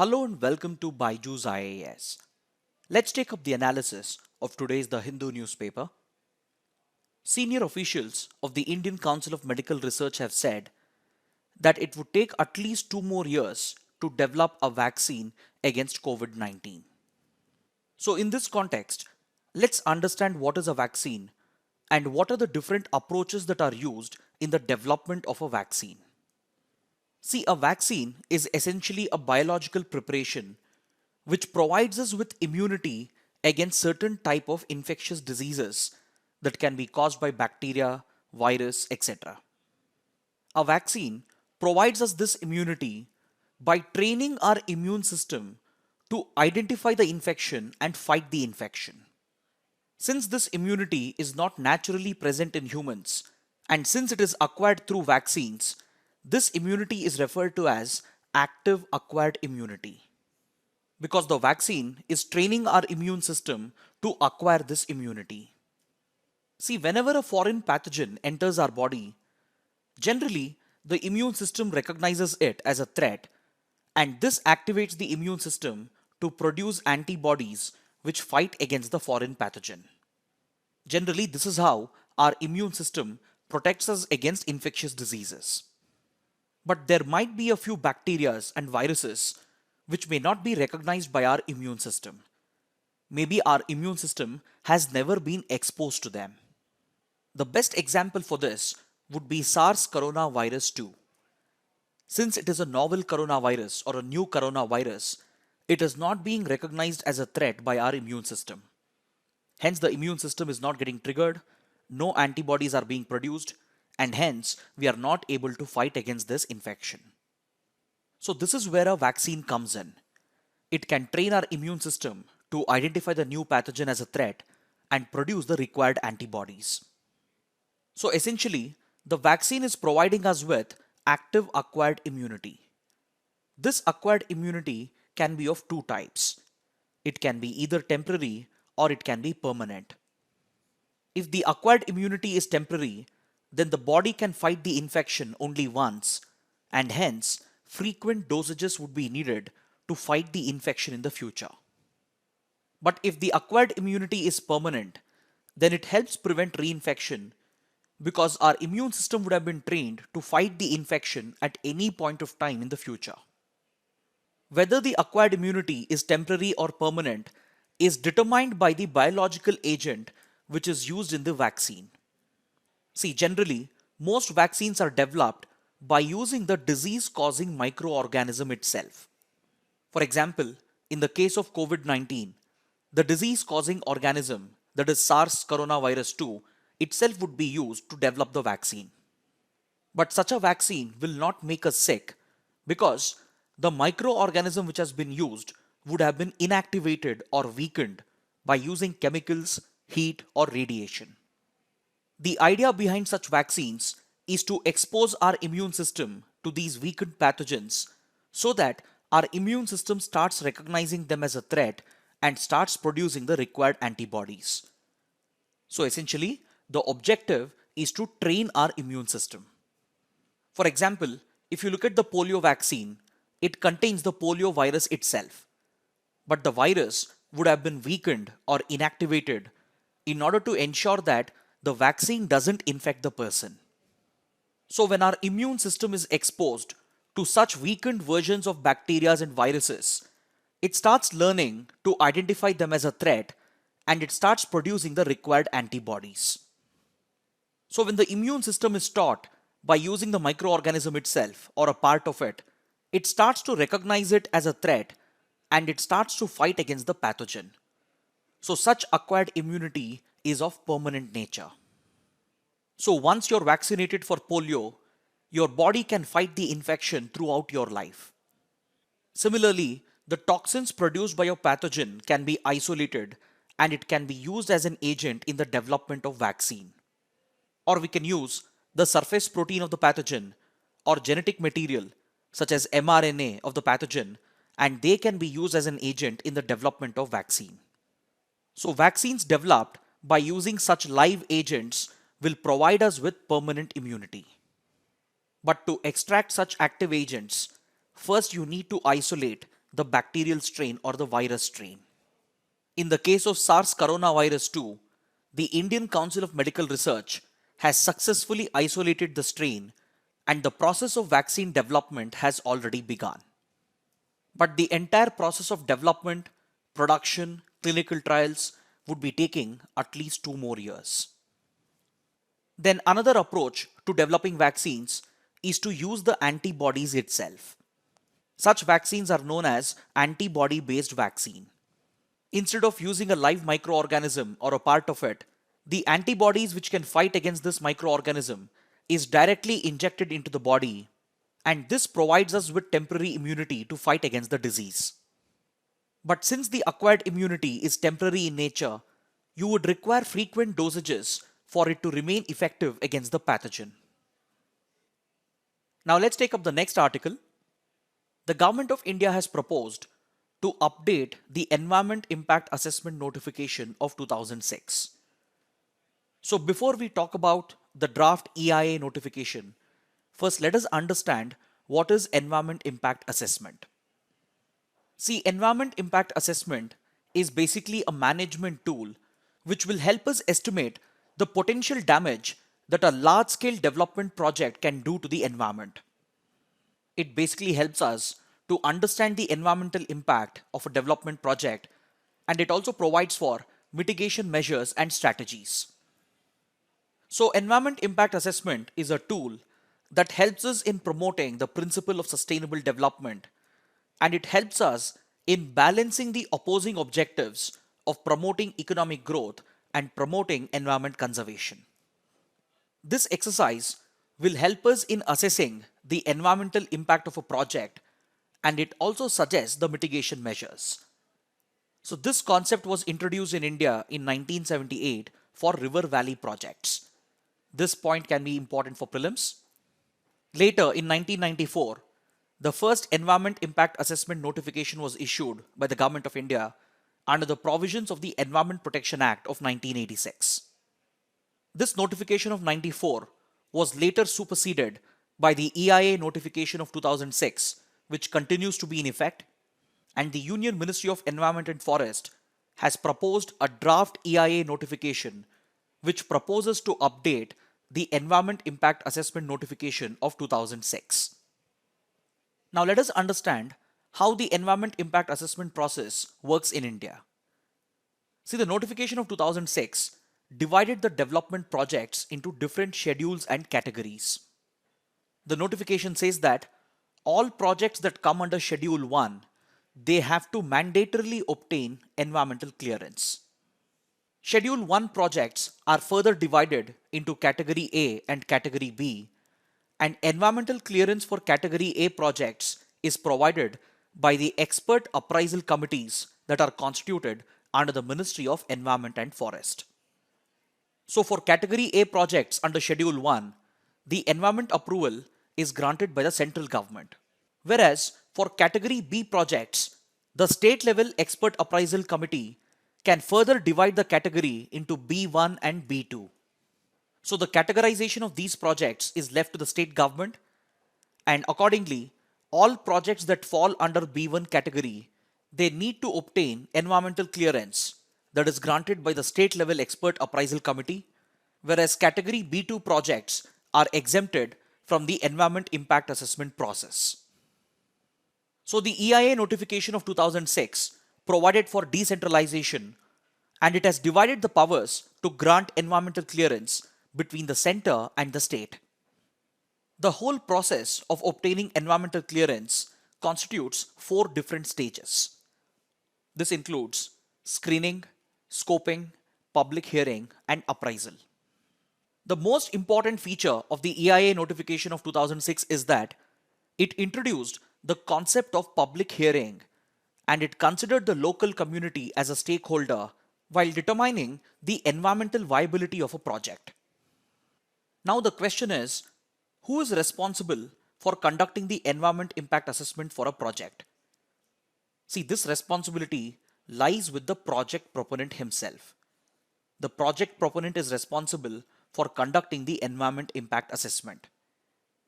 Hello and welcome to BYJU'S IAS. Let's take up the analysis of today's The Hindu newspaper. Senior officials of the Indian Council of Medical Research have said that it would take at least 2 more years to develop a vaccine against COVID-19. So in this context, let's understand what is a vaccine and what are the different approaches that are used in the development of a vaccine. See, a vaccine is essentially a biological preparation which provides us with immunity against certain type of infectious diseases that can be caused by bacteria, virus, etc. A vaccine provides us this immunity by training our immune system to identify the infection and fight the infection. Since this immunity is not naturally present in humans, and since it is acquired through vaccines, this immunity is referred to as active acquired immunity. Because the vaccine is training our immune system to acquire this immunity. See, whenever a foreign pathogen enters our body, generally the immune system recognizes it as a threat, and this activates the immune system to produce antibodies which fight against the foreign pathogen. Generally, this is how our immune system protects us against infectious diseases. But there might be a few bacteria and viruses which may not be recognized by our immune system. Maybe our immune system has never been exposed to them. The best example for this would be SARS coronavirus 2. Since it is a novel coronavirus or a new coronavirus, it is not being recognized as a threat by our immune system. Hence, the immune system is not getting triggered, no antibodies are being produced, and hence we are not able to fight against this infection. So this is where a vaccine comes in. It can train our immune system to identify the new pathogen as a threat and produce the required antibodies. So essentially, the vaccine is providing us with active acquired immunity. This acquired immunity can be of two types. It can be either temporary or it can be permanent. If the acquired immunity is temporary, then the body can fight the infection only once, and hence frequent dosages would be needed to fight the infection in the future. But if the acquired immunity is permanent, then it helps prevent reinfection because our immune system would have been trained to fight the infection at any point of time in the future. Whether the acquired immunity is temporary or permanent is determined by the biological agent which is used in the vaccine. See, generally, most vaccines are developed by using the disease-causing microorganism itself. For example, in the case of COVID-19, the disease-causing organism, that is SARS coronavirus 2, itself would be used to develop the vaccine. But such a vaccine will not make us sick because the microorganism which has been used would have been inactivated or weakened by using chemicals, heat, or radiation. The idea behind such vaccines is to expose our immune system to these weakened pathogens so that our immune system starts recognizing them as a threat and starts producing the required antibodies. So essentially, the objective is to train our immune system. For example, if you look at the polio vaccine, it contains the polio virus itself. But the virus would have been weakened or inactivated in order to ensure that the vaccine doesn't infect the person. So when our immune system is exposed to such weakened versions of bacteria and viruses, it starts learning to identify them as a threat and it starts producing the required antibodies. So when the immune system is taught by using the microorganism itself or a part of it, it starts to recognize it as a threat and it starts to fight against the pathogen. So such acquired immunity is of permanent nature. So once you're vaccinated for polio, your body can fight the infection throughout your life. Similarly, the toxins produced by your pathogen can be isolated and it can be used as an agent in the development of vaccine. Or we can use the surface protein of the pathogen or genetic material such as mRNA of the pathogen, and they can be used as an agent in the development of vaccine. So vaccines developed by using such live agents will provide us with permanent immunity. But to extract such active agents, first you need to isolate the bacterial strain or the virus strain. In the case of SARS coronavirus 2, the Indian Council of Medical Research has successfully isolated the strain and the process of vaccine development has already begun. But the entire process of development, production, clinical trials would be taking at least 2 more years. Then another approach to developing vaccines is to use the antibodies itself. Such vaccines are known as antibody-based vaccine. Instead of using a live microorganism or a part of it, the antibodies which can fight against this microorganism is directly injected into the body, and this provides us with temporary immunity to fight against the disease. But since the acquired immunity is temporary in nature, you would require frequent dosages for it to remain effective against the pathogen. Now let's take up the next article. The Government of India has proposed to update the Environment Impact Assessment Notification of 2006. So before we talk about the draft EIA notification, first let us understand what is Environment Impact Assessment. See, Environment Impact Assessment is basically a management tool which will help us estimate the potential damage that a large-scale development project can do to the environment. It basically helps us to understand the environmental impact of a development project, and it also provides for mitigation measures and strategies. So Environment Impact Assessment is a tool that helps us in promoting the principle of sustainable development, and it helps us in balancing the opposing objectives of promoting economic growth and promoting environment conservation. This exercise will help us in assessing the environmental impact of a project, and it also suggests the mitigation measures. So this concept was introduced in India in 1978 for river valley projects. This point can be important for prelims. Later in 1994, the first Environment Impact Assessment notification was issued by the Government of India under the provisions of the Environment Protection Act of 1986. This notification of 94 was later superseded by the EIA notification of 2006, which continues to be in effect, and the Union Ministry of Environment and Forest has proposed a draft EIA notification which proposes to update the Environment Impact Assessment notification of 2006. Now let us understand how the Environment Impact Assessment process works in India. See, the notification of 2006 divided the development projects into different schedules and categories. The notification says that all projects that come under Schedule 1, they have to mandatorily obtain environmental clearance. Schedule 1 projects are further divided into Category A and Category B, and environmental clearance for Category A projects is provided by the expert appraisal committees that are constituted under the Ministry of Environment and Forest. So for Category A projects under Schedule 1, the environment approval is granted by the central government. Whereas for Category B projects, the state level expert appraisal committee can further divide the category into B1 and B2. So the categorization of these projects is left to the state government, and accordingly, all projects that fall under B1 category, they need to obtain environmental clearance that is granted by the state level expert appraisal committee, whereas Category B2 projects are exempted from the environment impact assessment process. So the EIA notification of 2006 provided for decentralization, and it has divided the powers to grant environmental clearance between the center and the state. The whole process of obtaining environmental clearance constitutes 4 different stages. This includes screening, scoping, public hearing, and appraisal. The most important feature of the EIA notification of 2006 is that it introduced the concept of public hearing, and it considered the local community as a stakeholder while determining the environmental viability of a project. Now the question is, who is responsible for conducting the environment impact assessment for a project? See, this responsibility lies with the project proponent himself. The project proponent is responsible for conducting the environment impact assessment.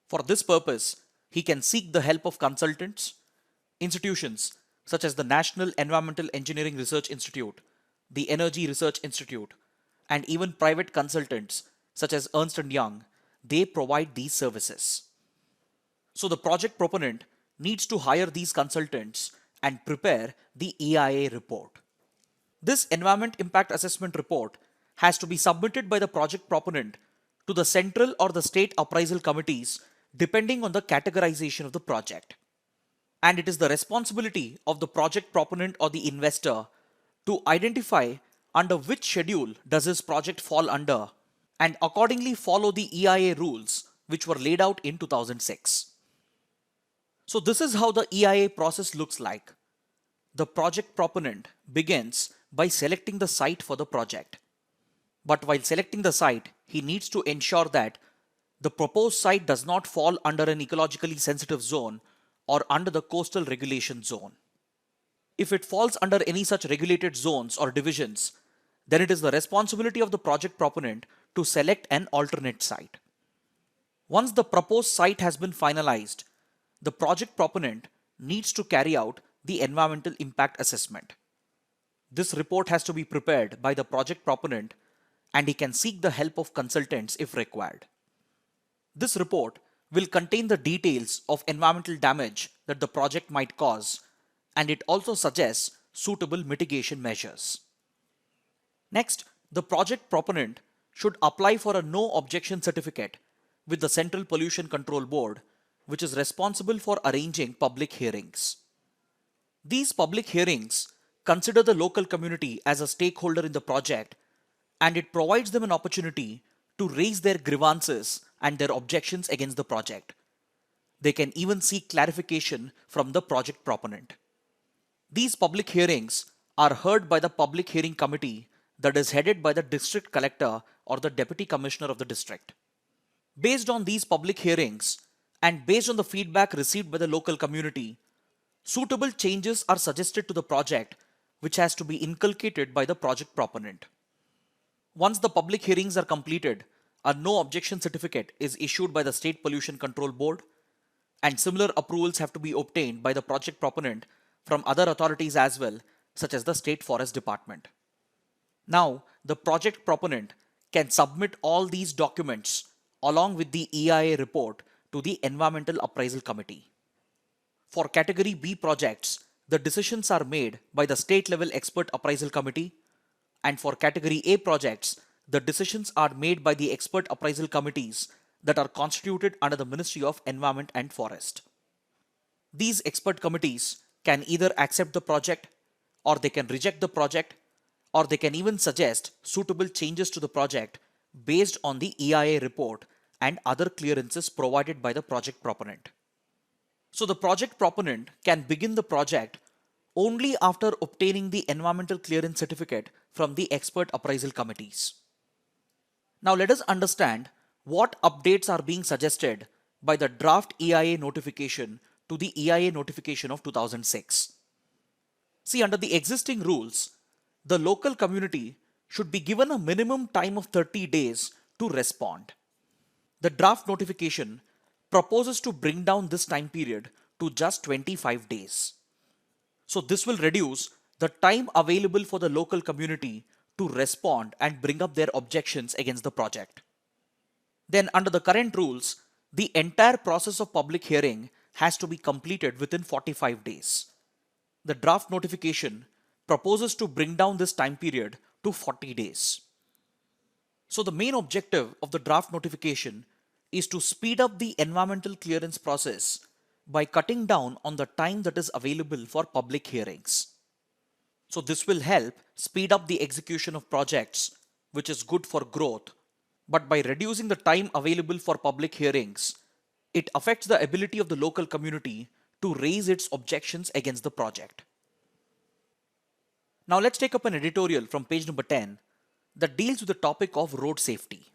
For this purpose, he can seek the help of consultants, institutions such as the National Environmental Engineering Research Institute, the Energy Research Institute, and even private consultants such as Ernst & Young, they provide these services. So the project proponent needs to hire these consultants and prepare the EIA report. This Environment Impact Assessment report has to be submitted by the project proponent to the central or the state appraisal committees depending on the categorization of the project. And it is the responsibility of the project proponent or the investor to identify under which schedule does his project fall under and accordingly follow the EIA rules which were laid out in 2006. So this is how the EIA process looks like. The project proponent begins by selecting the site for the project. But while selecting the site, he needs to ensure that the proposed site does not fall under an ecologically sensitive zone or under the coastal regulation zone. If it falls under any such regulated zones or divisions, then it is the responsibility of the project proponent to select an alternate site. Once the proposed site has been finalized, the project proponent needs to carry out the environmental impact assessment. This report has to be prepared by the project proponent and he can seek the help of consultants if required. This report will contain the details of environmental damage that the project might cause, and it also suggests suitable mitigation measures. Next, the project proponent should apply for a no objection certificate with the Central Pollution Control Board, which is responsible for arranging public hearings. These public hearings consider the local community as a stakeholder in the project, and it provides them an opportunity to raise their grievances and their objections against the project. They can even seek clarification from the project proponent. These public hearings are heard by the Public Hearing Committee that is headed by the District Collector or the Deputy Commissioner of the district. Based on these public hearings and based on the feedback received by the local community, suitable changes are suggested to the project which has to be inculcated by the project proponent. Once the public hearings are completed, a no objection certificate is issued by the State Pollution Control Board, and similar approvals have to be obtained by the project proponent from other authorities as well, such as the State Forest Department. Now, the project proponent can submit all these documents along with the EIA report to the Environmental Appraisal Committee. For Category B projects, the decisions are made by the state-level expert appraisal committee, and for Category A projects, the decisions are made by the expert appraisal committees that are constituted under the Ministry of Environment and Forest. These expert committees can either accept the project, or they can reject the project, or they can even suggest suitable changes to the project based on the EIA report and other clearances provided by the project proponent. So the project proponent can begin the project only after obtaining the environmental clearance certificate from the expert appraisal committees. Now let us understand what updates are being suggested by the draft EIA notification to the EIA notification of 2006. See, under the existing rules, the local community should be given a minimum time of 30 days to respond. The draft notification proposes to bring down this time period to just 25 days. So this will reduce the time available for the local community to respond and bring up their objections against the project. Then under the current rules, the entire process of public hearing has to be completed within 45 days. The draft notification proposes to bring down this time period to 40 days. So the main objective of the draft notification is to speed up the environmental clearance process by cutting down on the time that is available for public hearings. So this will help speed up the execution of projects, which is good for growth. But by reducing the time available for public hearings, it affects the ability of the local community to raise its objections against the project. Now let's take up an editorial from page number 10 that deals with the topic of road safety.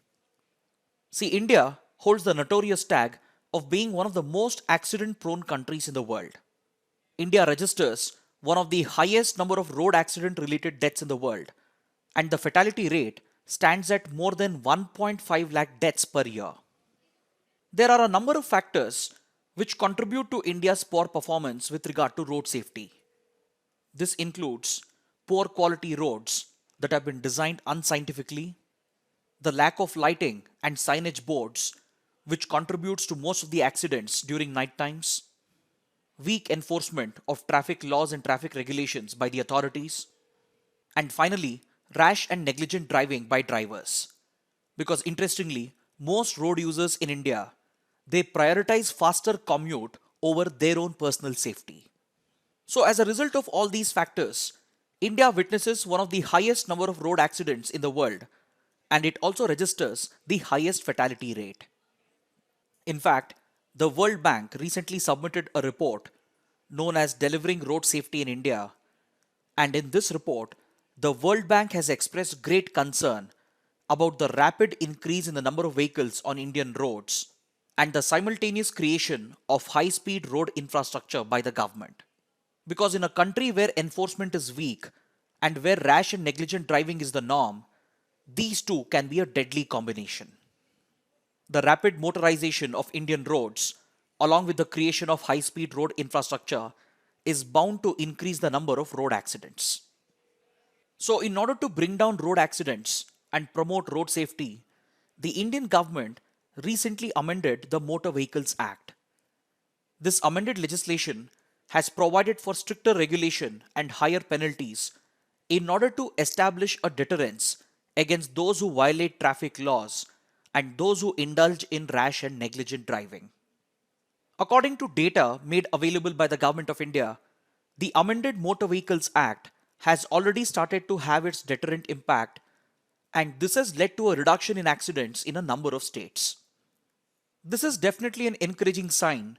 See, India holds the notorious tag of being one of the most accident-prone countries in the world. India registers one of the highest number of road accident-related deaths in the world, and the fatality rate stands at more than 1.5 lakh deaths per year. There are a number of factors which contribute to India's poor performance with regard to road safety. This includes poor quality roads that have been designed unscientifically, the lack of lighting and signage boards, which contributes to most of the accidents during night times, weak enforcement of traffic laws and traffic regulations by the authorities, and finally, rash and negligent driving by drivers. Because interestingly, most road users in India, they prioritize faster commute over their own personal safety. So as a result of all these factors, India witnesses one of the highest number of road accidents in the world, and it also registers the highest fatality rate. In fact, the World Bank recently submitted a report known as Delivering Road Safety in India, and in this report, the World Bank has expressed great concern about the rapid increase in the number of vehicles on Indian roads and the simultaneous creation of high-speed road infrastructure by the government. Because in a country where enforcement is weak and where rash and negligent driving is the norm, these two can be a deadly combination. The rapid motorization of Indian roads, along with the creation of high-speed road infrastructure, is bound to increase the number of road accidents. So, in order to bring down road accidents and promote road safety, the Indian government recently amended the Motor Vehicles Act. This amended legislation has provided for stricter regulation and higher penalties in order to establish a deterrence against those who violate traffic laws and those who indulge in rash and negligent driving. According to data made available by the Government of India, the amended Motor Vehicles Act has already started to have its deterrent impact, and this has led to a reduction in accidents in a number of states. This is definitely an encouraging sign,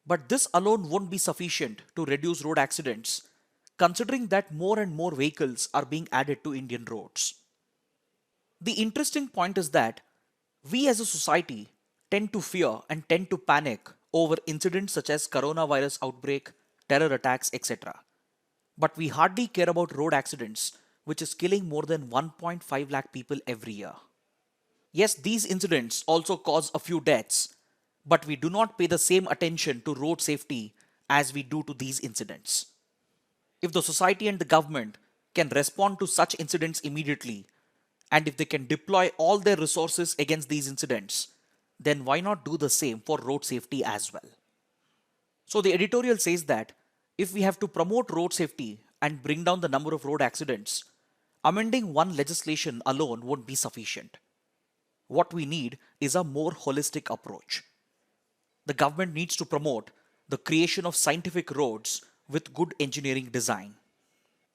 but this alone won't be sufficient to reduce road accidents, considering that more and more vehicles are being added to Indian roads. The interesting point is that we as a society tend to fear and tend to panic over incidents such as coronavirus outbreak, terror attacks, etc. But we hardly care about road accidents, which is killing more than 1.5 lakh people every year. Yes, these incidents also cause a few deaths, but we do not pay the same attention to road safety as we do to these incidents. If the society and the government can respond to such incidents immediately, and if they can deploy all their resources against these incidents, then why not do the same for road safety as well? So the editorial says that if we have to promote road safety and bring down the number of road accidents, amending one legislation alone won't be sufficient. What we need is a more holistic approach. The government needs to promote the creation of scientific roads with good engineering design.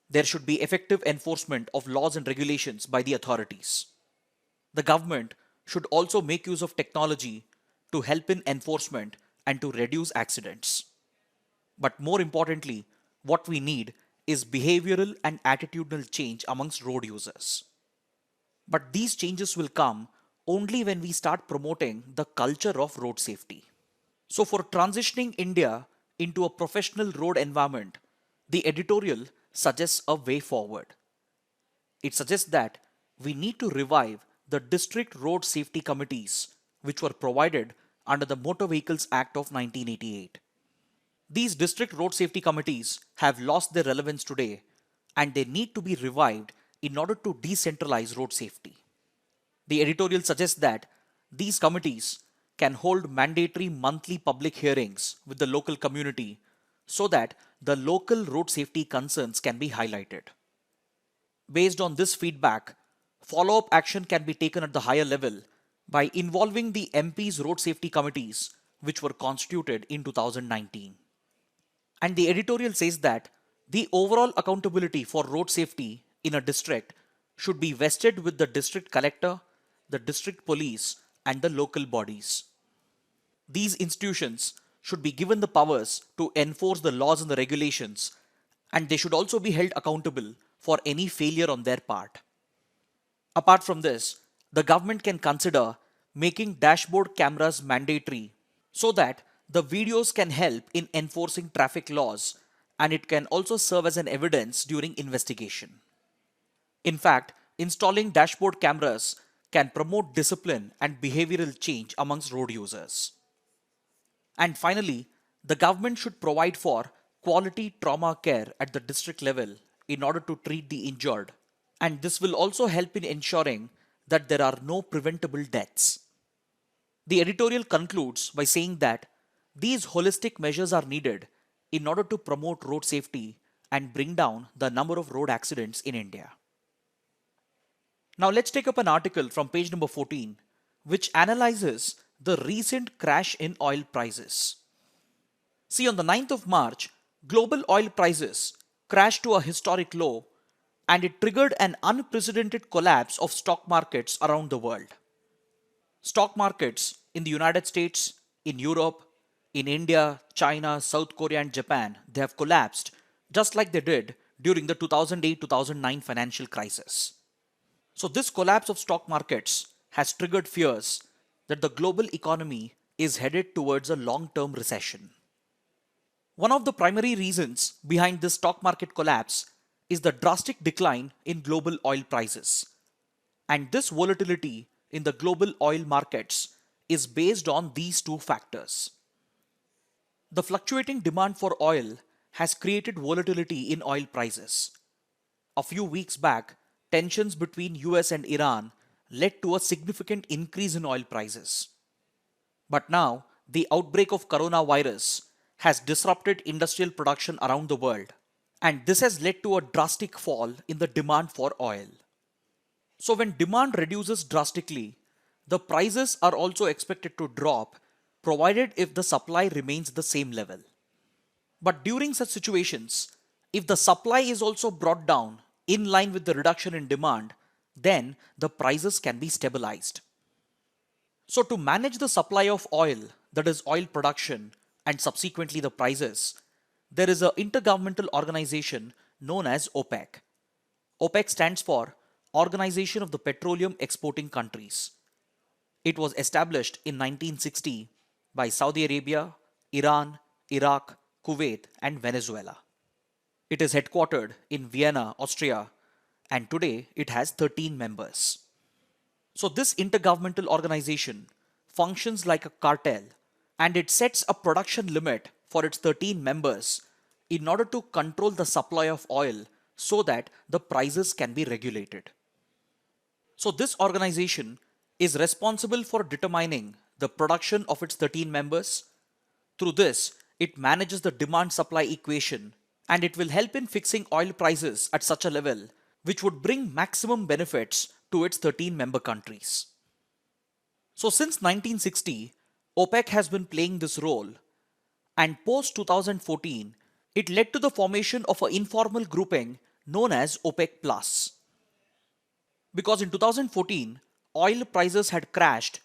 There should be effective enforcement of laws and regulations by the authorities. The government should also make use of technology to help in enforcement and to reduce accidents. But more importantly, what we need is behavioral and attitudinal change amongst road users. But these changes will come only when we start promoting the culture of road safety. So for transitioning India into a professional road environment, the editorial suggests a way forward. It suggests that we need to revive the district road safety committees which were provided under the Motor Vehicles Act of 1988. These district road safety committees have lost their relevance today, and they need to be revived in order to decentralize road safety. The editorial suggests that these committees can hold mandatory monthly public hearings with the local community so that the local road safety concerns can be highlighted. Based on this feedback, follow-up action can be taken at the higher level by involving the MP's road safety committees, which were constituted in 2019. And the editorial says that the overall accountability for road safety in a district should be vested with the district collector, the district police, and the local bodies. These institutions should be given the powers to enforce the laws and the regulations, and they should also be held accountable for any failure on their part. Apart from this, the government can consider making dashboard cameras mandatory so that the videos can help in enforcing traffic laws, and it can also serve as an evidence during investigation. In fact, installing dashboard cameras can promote discipline and behavioral change amongst road users. And finally, the government should provide for quality trauma care at the district level in order to treat the injured, and this will also help in ensuring that there are no preventable deaths. The editorial concludes by saying that these holistic measures are needed in order to promote road safety and bring down the number of road accidents in India. Now let's take up an article from page number 14, which analyzes the recent crash in oil prices. See, on the 9th of March, global oil prices crashed to a historic low, and it triggered an unprecedented collapse of stock markets around the world. Stock markets in the United States, in Europe, in India, China, South Korea and Japan, they have collapsed just like they did during the 2008-2009 financial crisis. So this collapse of stock markets has triggered fears that the global economy is headed towards a long-term recession. One of the primary reasons behind this stock market collapse is the drastic decline in global oil prices. And this volatility in the global oil markets is based on these two factors. The fluctuating demand for oil has created volatility in oil prices. A few weeks back, tensions between US and Iran led to a significant increase in oil prices. But now, the outbreak of coronavirus has disrupted industrial production around the world, and this has led to a drastic fall in the demand for oil. So when demand reduces drastically, the prices are also expected to drop, provided if the supply remains the same level. But during such situations, if the supply is also brought down in line with the reduction in demand, then the prices can be stabilized. So to manage the supply of oil, that is oil production, and subsequently the prices, there is an intergovernmental organization known as OPEC. OPEC stands for Organization of the Petroleum Exporting Countries. It was established in 1960 by Saudi Arabia, Iran, Iraq, Kuwait, and Venezuela. It is headquartered in Vienna, Austria, and today it has 13 members. So this intergovernmental organization functions like a cartel, and it sets a production limit for its 13 members in order to control the supply of oil so that the prices can be regulated. So this organization is responsible for determining the production of its 13 members. Through this, it manages the demand-supply equation, and it will help in fixing oil prices at such a level which would bring maximum benefits to its 13 member countries. So since 1960, OPEC has been playing this role, and post 2014, it led to the formation of an informal grouping known as OPEC Plus. Because in 2014, oil prices had crashed,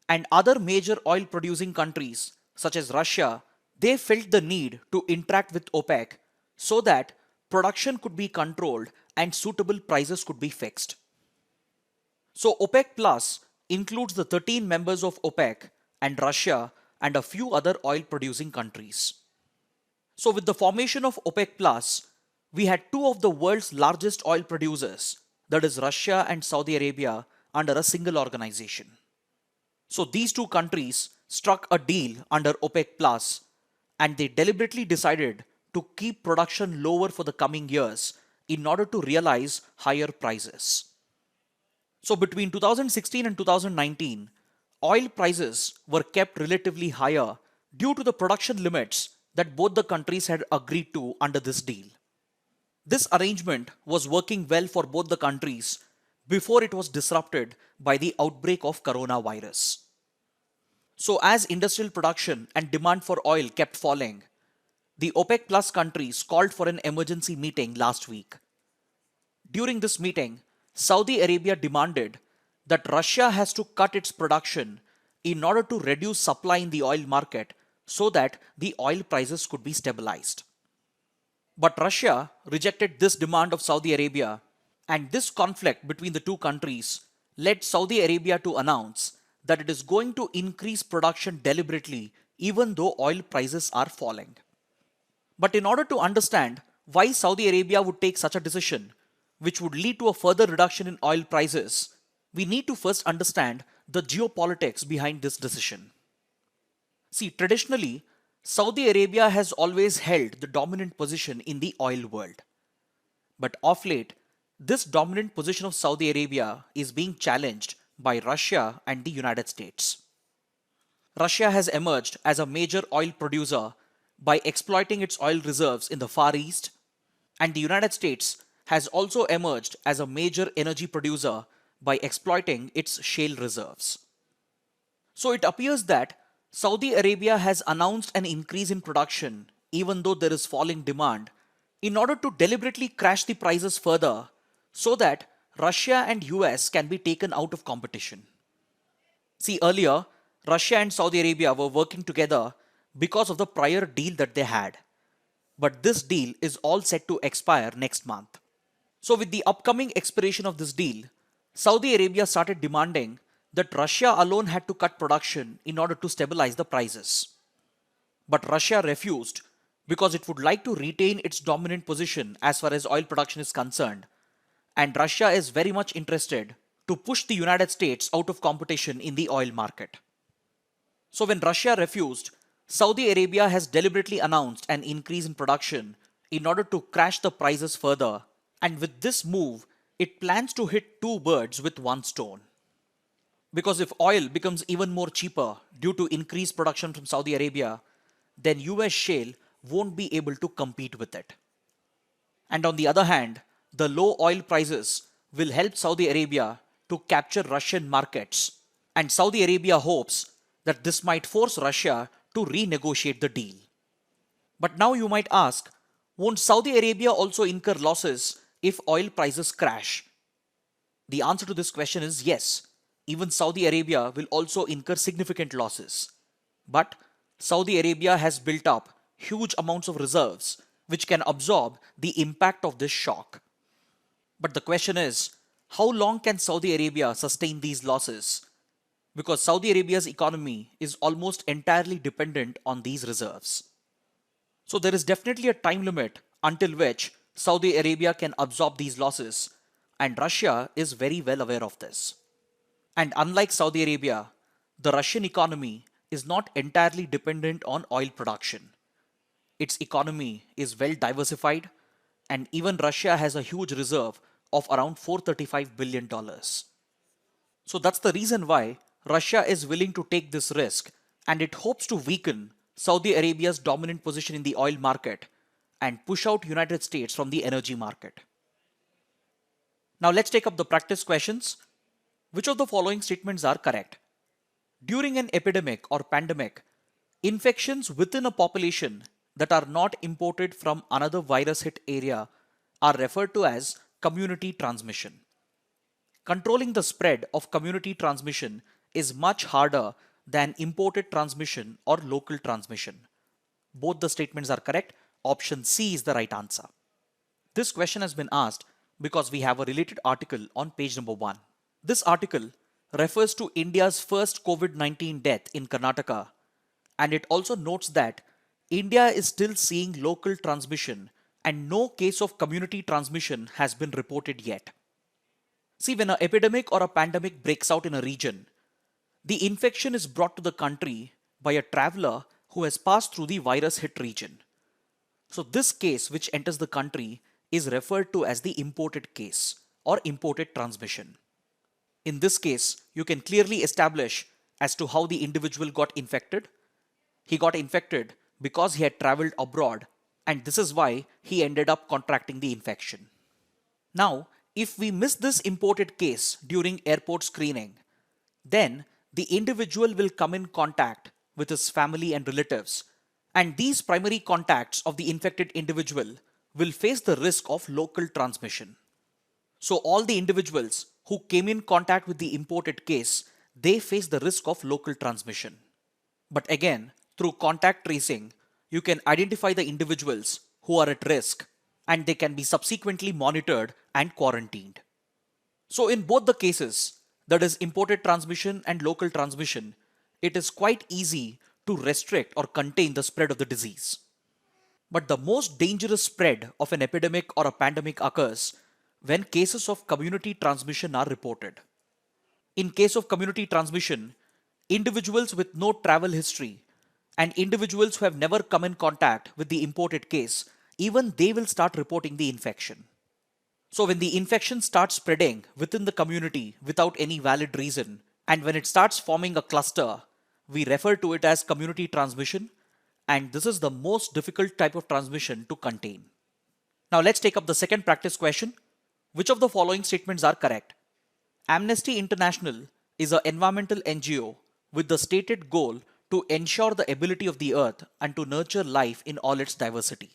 and other major oil producing countries such as Russia, they felt the need to interact with OPEC so that production could be controlled and suitable prices could be fixed. So OPEC Plus includes the 13 members of OPEC and Russia and a few other oil producing countries. So with the formation of OPEC Plus, we had two of the world's largest oil producers, that is Russia and Saudi Arabia, under a single organization. So these two countries struck a deal under OPEC Plus, and they deliberately decided to keep production lower for the coming years in order to realize higher prices. So between 2016 and 2019, oil prices were kept relatively higher due to the production limits that both the countries had agreed to under this deal. This arrangement was working well for both the countries before it was disrupted by the outbreak of coronavirus. So as industrial production and demand for oil kept falling, the OPEC Plus countries called for an emergency meeting last week. During this meeting, Saudi Arabia demanded that Russia has to cut its production in order to reduce supply in the oil market so that the oil prices could be stabilized. But Russia rejected this demand of Saudi Arabia, and this conflict between the two countries led Saudi Arabia to announce that it is going to increase production deliberately even though oil prices are falling. But in order to understand why Saudi Arabia would take such a decision, which would lead to a further reduction in oil prices, we need to first understand the geopolitics behind this decision. See, traditionally, Saudi Arabia has always held the dominant position in the oil world. But of late, this dominant position of Saudi Arabia is being challenged by Russia and the United States. Russia has emerged as a major oil producer by exploiting its oil reserves in the Far East, and the United States has also emerged as a major energy producer by exploiting its shale reserves. So it appears that Saudi Arabia has announced an increase in production even though there is falling demand in order to deliberately crash the prices further so that Russia and US can be taken out of competition. See, earlier, Russia and Saudi Arabia were working together because of the prior deal that they had. But this deal is all set to expire next month. So, with the upcoming expiration of this deal, Saudi Arabia started demanding that Russia alone had to cut production in order to stabilize the prices. But Russia refused because it would like to retain its dominant position as far as oil production is concerned. And Russia is very much interested to push the United States out of competition in the oil market. So when Russia refused, Saudi Arabia has deliberately announced an increase in production in order to crash the prices further. And with this move, it plans to hit two birds with one stone. Because if oil becomes even more cheaper due to increased production from Saudi Arabia, then US shale won't be able to compete with it. And on the other hand, the low oil prices will help Saudi Arabia to capture Russian markets. And Saudi Arabia hopes that this might force Russia to renegotiate the deal. But now you might ask, won't Saudi Arabia also incur losses if oil prices crash? The answer to this question is yes. Even Saudi Arabia will also incur significant losses. But Saudi Arabia has built up huge amounts of reserves which can absorb the impact of this shock. But the question is, how long can Saudi Arabia sustain these losses? Because Saudi Arabia's economy is almost entirely dependent on these reserves. So there is definitely a time limit until which Saudi Arabia can absorb these losses, and Russia is very well aware of this. And unlike Saudi Arabia, the Russian economy is not entirely dependent on oil production. Its economy is well diversified, and even Russia has a huge reserve of around $435 billion. So that's the reason why Russia is willing to take this risk, and it hopes to weaken Saudi Arabia's dominant position in the oil market and push out United States from the energy market. Now let's take up the practice questions. Which of the following statements are correct? During an epidemic or pandemic, infections within a population that are not imported from another virus hit area are referred to as community transmission. Controlling the spread of community transmission is much harder than imported transmission or local transmission. Both the statements are correct. Option C is the right answer. This question has been asked because we have a related article on page number 1. This article refers to India's first COVID-19 death in Karnataka, and it also notes that India is still seeing local transmission and no case of community transmission has been reported yet. See, when an epidemic or a pandemic breaks out in a region, the infection is brought to the country by a traveler who has passed through the virus hit region. So this case which enters the country is referred to as the imported case or imported transmission. In this case, you can clearly establish as to how the individual got infected. He got infected because he had traveled abroad, and this is why he ended up contracting the infection. Now, if we miss this imported case during airport screening, then the individual will come in contact with his family and relatives, and these primary contacts of the infected individual will face the risk of local transmission. So all the individuals who came in contact with the imported case, they face the risk of local transmission. But again, through contact tracing, you can identify the individuals who are at risk, and they can be subsequently monitored and quarantined. So in both the cases, that is imported transmission and local transmission, it is quite easy to restrict or contain the spread of the disease. But the most dangerous spread of an epidemic or a pandemic occurs when cases of community transmission are reported. In case of community transmission, individuals with no travel history And individuals who have never come in contact with the imported case, even they will start reporting the infection. So when the infection starts spreading within the community without any valid reason, and when it starts forming a cluster, we refer to it as community transmission, and this is the most difficult type of transmission to contain. Now let's take up the second practice question. Which of the following statements are correct? Amnesty International is an environmental NGO with the stated goal to ensure the ability of the earth and to nurture life in all its diversity.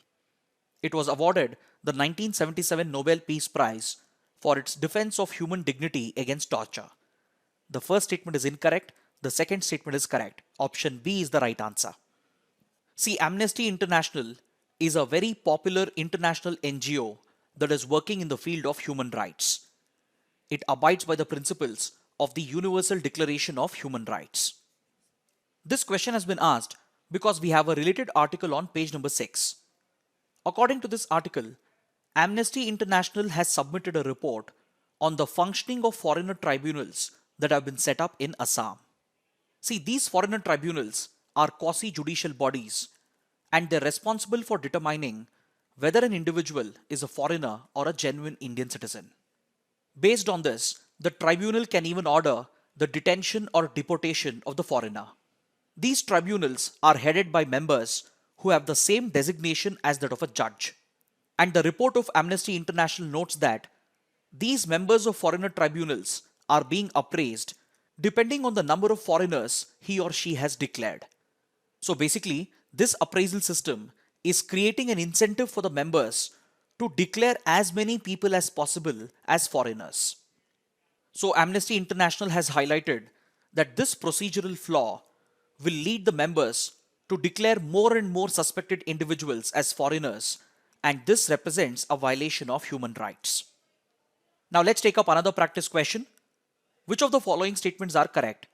It was awarded the 1977 Nobel Peace Prize for its defense of human dignity against torture. The first statement is incorrect. The second statement is correct. Option B is the right answer. See, Amnesty International is a very popular international NGO that is working in the field of human rights. It abides by the principles of the Universal Declaration of Human Rights. This question has been asked because we have a related article on page number 6. According to this article, Amnesty International has submitted a report on the functioning of foreigner tribunals that have been set up in Assam. See, these foreigner tribunals are quasi-judicial bodies and they're responsible for determining whether an individual is a foreigner or a genuine Indian citizen. Based on this, the tribunal can even order the detention or deportation of the foreigner. These tribunals are headed by members who have the same designation as that of a judge. And the report of Amnesty International notes that these members of foreigner tribunals are being appraised depending on the number of foreigners he or she has declared. So basically, this appraisal system is creating an incentive for the members to declare as many people as possible as foreigners. So Amnesty International has highlighted that this procedural flaw will lead the members to declare more and more suspected individuals as foreigners, and this represents a violation of human rights. Now let's take up another practice question. Which of the following statements are correct?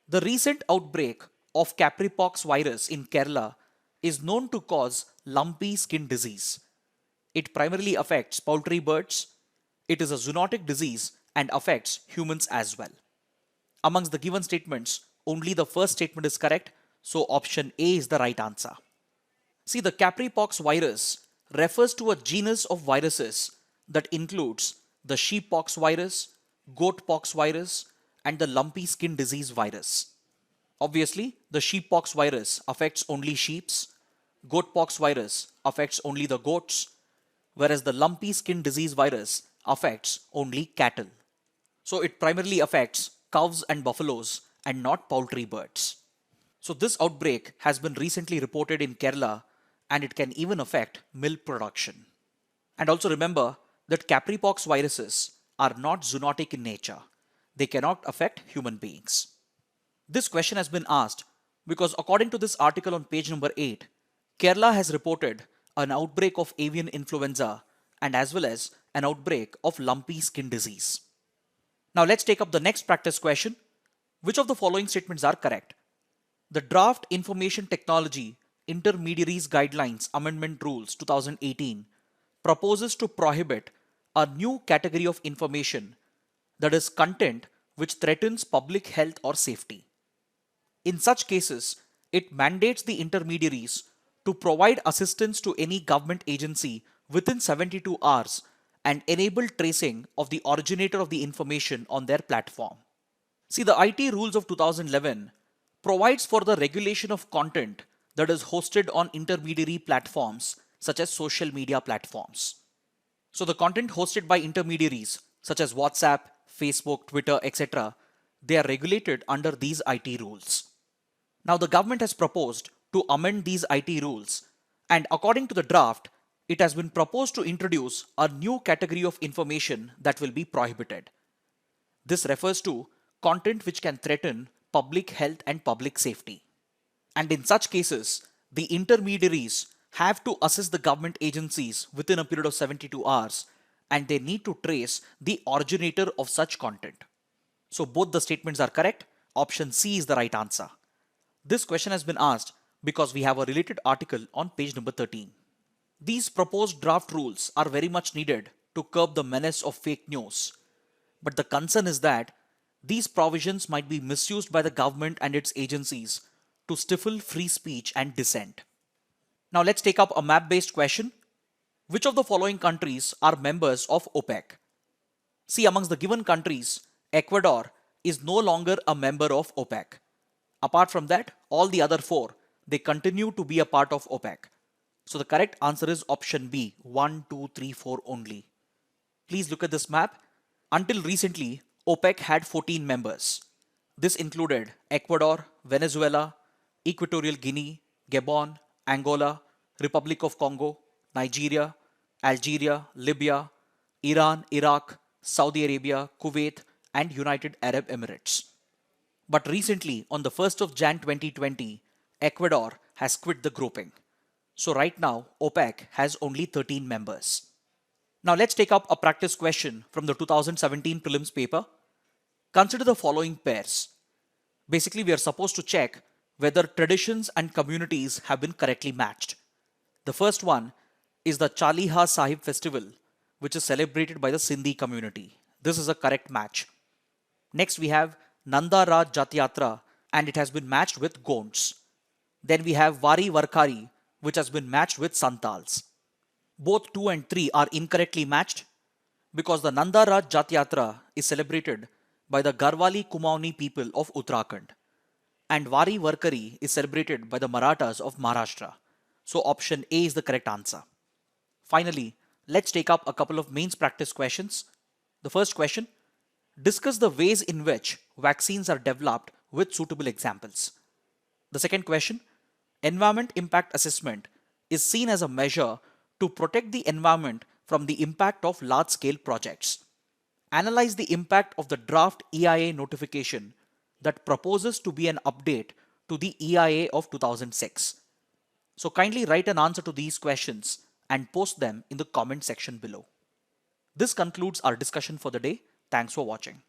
The recent outbreak of capripox virus in Kerala is known to cause lumpy skin disease. It primarily affects poultry birds. It is a zoonotic disease and affects humans as well. Amongst the given statements, only the first statement is correct, so option A is the right answer. See, the capripox virus refers to a genus of viruses that includes the sheeppox virus, goatpox virus, and the lumpy skin disease virus. Obviously, the sheeppox virus affects only sheeps, goatpox virus affects only the goats, whereas the lumpy skin disease virus affects only cattle. So it primarily affects cows and buffaloes and not poultry birds. So this outbreak has been recently reported in Kerala and it can even affect milk production. And also remember that capripox viruses are not zoonotic in nature. They cannot affect human beings. This question has been asked because according to this article on page number 8, Kerala has reported an outbreak of avian influenza and as well as an outbreak of lumpy skin disease. Now let's take up the next practice question. Which of the following statements are correct? The Draft Information Technology Intermediaries Guidelines Amendment Rules 2018 proposes to prohibit a new category of information, that is content which threatens public health or safety. In such cases, it mandates the intermediaries to provide assistance to any government agency within 72 hours and enable tracing of the originator of the information on their platform. See, the IT rules of 2011 provides for the regulation of content that is hosted on intermediary platforms such as social media platforms. So the content hosted by intermediaries such as WhatsApp, Facebook, Twitter, etc., they are regulated under these IT rules. Now the government has proposed to amend these IT rules, and according to the draft, it has been proposed to introduce a new category of information that will be prohibited. This refers to content which can threaten public health and public safety. And in such cases, the intermediaries have to assist the government agencies within a period of 72 hours and they need to trace the originator of such content. So both the statements are correct. Option C is the right answer. This question has been asked because we have a related article on page number 13. These proposed draft rules are very much needed to curb the menace of fake news. But the concern is that these provisions might be misused by the government and its agencies to stifle free speech and dissent. Now let's take up a map-based question. Which of the following countries are members of OPEC? See, amongst the given countries, Ecuador is no longer a member of OPEC. Apart from that, all the other four, they continue to be a part of OPEC. So the correct answer is option B, 1, 2, 3, 4 only. Please look at this map. Until recently, OPEC had 14 members. This included Ecuador, Venezuela, Equatorial Guinea, Gabon, Angola, Republic of Congo, Nigeria, Algeria, Libya, Iran, Iraq, Saudi Arabia, Kuwait, and United Arab Emirates. But recently, on the 1st of Jan 2020, Ecuador has quit the grouping. So right now, OPEC has only 13 members. Now let's take up a practice question from the 2017 prelims paper. Consider the following pairs. Basically, we are supposed to check whether traditions and communities have been correctly matched. The first one is the Chaliha Sahib festival, which is celebrated by the Sindhi community. This is a correct match. Next, we have Nanda Raj Jatyatra, and it has been matched with Gonds. Then we have Vari Varkari, which has been matched with Santals. Both 2 and 3 are incorrectly matched because the Nanda Raj Jatyatra is celebrated by the Garhwali Kumaoni people of Uttarakhand, and Vari Varkari is celebrated by the Marathas of Maharashtra. So option A is the correct answer. Finally, let's take up a couple of mains practice questions. The first question, discuss the ways in which vaccines are developed with suitable examples. The second question, environment impact assessment is seen as a measure to protect the environment from the impact of large-scale projects. Analyze the impact of the draft EIA notification that proposes to be an update to the EIA of 2006. So kindly write an answer to these questions and post them in the comment section below. This concludes our discussion for the day. Thanks for watching.